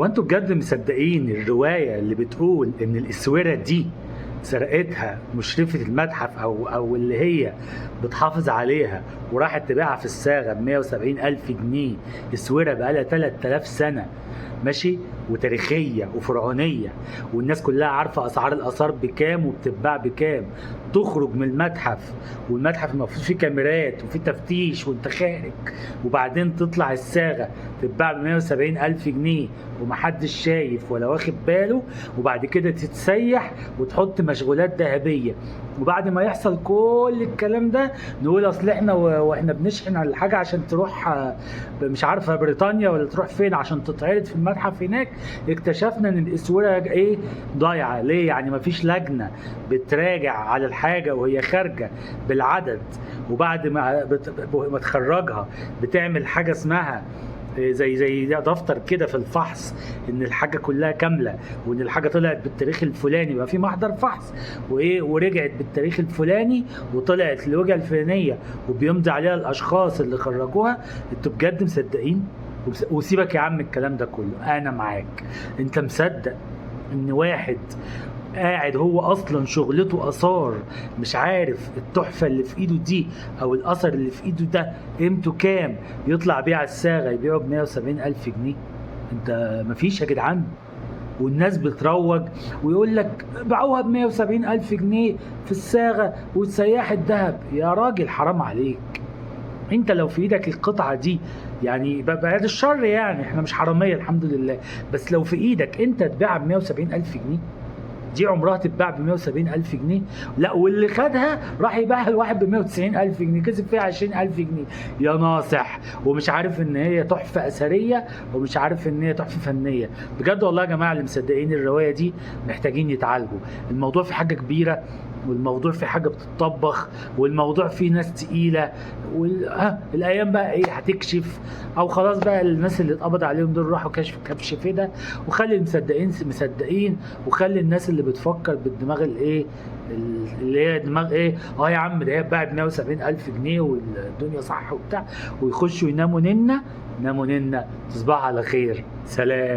وانتوا بجد مصدقين الرواية اللي بتقول ان الاسورة دي سرقتها مشرفة المتحف او اللي هي بتحافظ عليها وراحت تبيعها في الصاغة ب170,000 جنيه؟ اسورة بقالها 3000 سنة ماشي، وتاريخية وفرعونية، والناس كلها عارفة أسعار الآثار بكام وبتتباع بكام. تخرج من المتحف، والمتحف المفروض فيه كاميرات وفيه تفتيش وانت خارج، وبعدين تطلع الصاغة تتباع ب170,000 جنيه ومحدش شايف ولا واخد باله، وبعد كده تتسيح وتحط مشغولات ذهبية. وبعد ما يحصل كل الكلام ده نقول اصل احنا واحنا بنشحن على الحاجة عشان تروح مش عارفة بريطانيا ولا تروح فين عشان تتعرض في المتحف هناك، اكتشفنا ان الاسورة ايه ضايعة. ليه؟ يعني مفيش لجنة بتراجع على الحاجة وهي خارجة بالعدد، وبعد ما تخرجها بتعمل حاجة اسمها زي دفتر كده في الفحص ان الحاجه كلها كامله، وان الحاجه طلعت بالتاريخ الفلاني، يبقى في محضر فحص وايه ورجعت بالتاريخ الفلاني وطلعت الوجهه الفلانيه وبيمضي عليها الاشخاص اللي خرجوها. انتوا بجد مصدقين؟ وسيبك يا عم الكلام ده كله، انا معاك. انت مصدق ان واحد قاعد هو اصلا شغلته اثار مش عارف التحفه اللي في ايده دي او الاثر اللي في ايده ده قيمته كام، يطلع بيه على الصاغه يبيعه ب170,000 جنيه؟ انت مفيش يا جدعان. والناس بتروج ويقول لك باعوها ب170,000 جنيه في الصاغه وسياح الذهب. يا راجل حرام عليك. انت لو في ايدك القطعه دي، يعني بعد الشر يعني احنا مش حراميه الحمد لله، بس لو في ايدك انت تبيعها ب170,000 جنيه، دي عمرها تتباع ب170,000 جنيه؟ لا، واللي خدها راح يبيعها الواحد ب190,000 جنيه، كسب فيها 20,000 جنيه. يا ناصح، ومش عارف ان هي تحفة اثرية ومش عارف ان هي تحفة فنية. بجد والله يا جماعة اللي مصدقين الرواية دي محتاجين يتعالجوا. الموضوع في حاجة كبيرة، والموضوع في حاجة بتتطبخ، والموضوع فيه ناس تقيلة، الايام بقى ايه هتكشف. او خلاص بقى الناس اللي اتقبض عليهم دول راحوا كبش فدا، وخلي المصدقين مصدقين، وخلي الناس اللي بتفكر بالدماغ الايه اللي هي دماغ ايه يا عم ده هي اتباعت ب170,000 جنيه والدنيا صح وبتاع، ويخشوا يناموا ننا. تصبحوا على خير، سلام.